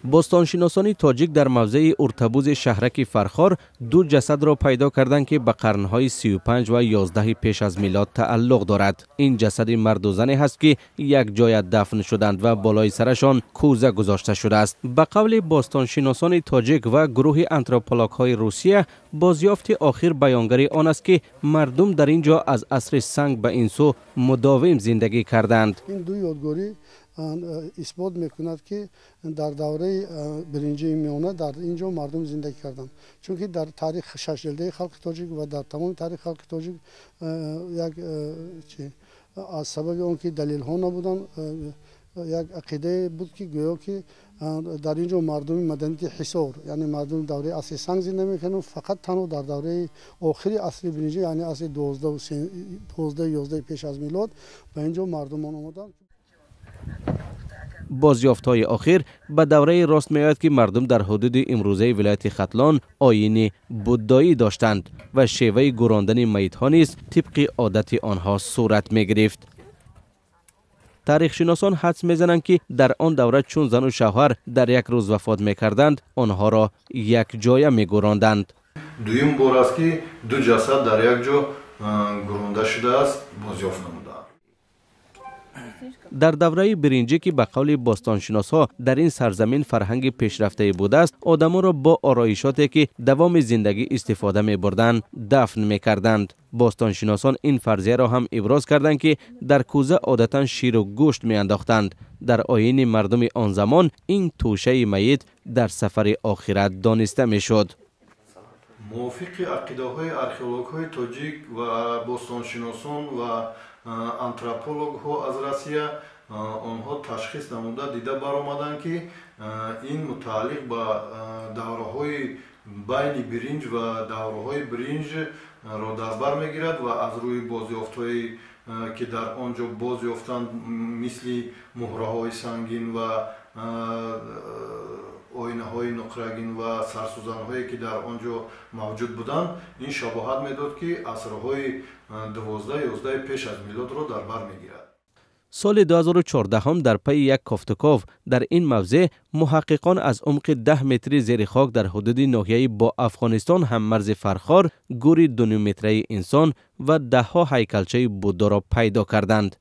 باستانشناسان تاجیک در موضع ارتبوز شهرک فرخار دو جسد را پیدا کردند که به قرنهای 35 و 11 پیش از میلاد تعلق دارد. این جسد مرد و زنی هست که یک جای دفن شدند و بالای سرشان کوزه گذاشته شده است. به قول باستانشناسان تاجیک و گروه آنتروپولوژ های روسیه، بازیافت آخر بیانگر آن است که مردم در اینجا از عصر سنگ به این سو مداوم زندگی کردند. این دو یادگاری اثبات میکند که در دوره برنجی میانه در اینجا مردم زندگی کردند، چون که در تاریخ شش جلده خلق تاجیک و در تمام تاریخ خلق تاجیک یک از سبب اون که دلیل ها نبودن، یک عقیده بود که گویا که در اینجا مردم مدنیت حصار، یعنی مردم دوره عصر سنگ زندگی میکنند، فقط تنها در دوره آخری عصر برنجی یعنی عصر 12 11 پیش از میلاد به اینجا مردمان آمدند. بازیافت‌های آخر به دوره راست می‌آید که مردم در حدود امروزه ولایت ختلان آیین بودایی داشتند و شیوه گراندن میت‌ها نیز طبق عادت آنها صورت می‌گرفت. تاریخ شناسان حدس می‌زنند که در آن دوره چون زن و شوهر در یک روز وفات می‌کردند، آنها را یک جای می‌گراندند. دویم بار است که دو جسد در یک جا گرانده شده است بازیافت نموده. در دوره برنجی که به قول باستانشناسا در این سرزمین فرهنگ پیشرفته بوده است، آدما را با آرایشاتی که دوام زندگی استفاده می بردند دفن می کردند. باستانشناسان این فرضیه را هم ابراز کردند که در کوزه عادتا شیر و گوشت می انداختند. در آیین مردم آن زمان این توشه میت در سفر آخرت دانسته می شد. موافق عقیده های آرخئولوژ های تاجیک و باستانشناسان و آنتروپولوژ ها از روسیه آنها تشخیص نموده دیده برآمدند که این متعلق به دوره های بین برنج و دوره های برنج را در بر میگیرد و از روی بازیافت هایی که در آنجا بازیافتند مثل مهره های سنگین و آینه های نقره‌گین و سرسوزن هایی که در آنجا موجود بودند، این شباهت میداد که عصرهای 12-11 پیش از میلاد را در بر میگیرد. سال 2014 هم در پی یک کافتوکاو در این موضع محققان از عمق 10 متری زیر خاک در حدود ناحیه با افغانستان هم مرز فرخار گوری 2 متری انسان و 10 ها هیکلچه بودا را پیدا کردند.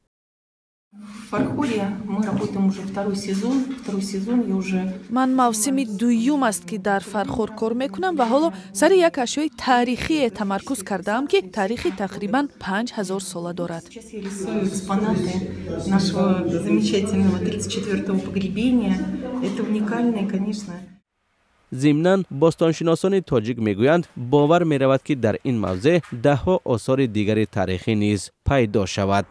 من موسم دوم است که در فرخور کار میکنم و حالا سر یک اشیای تاریخی تمرکز کردم که تاریخی تقریبا 5000 ساله دارد. ضمناً باستانشناسان تاجیک میگویند باور میرود که در این موضع 10 ها آثار دیگر تاریخی نیز پیدا شود.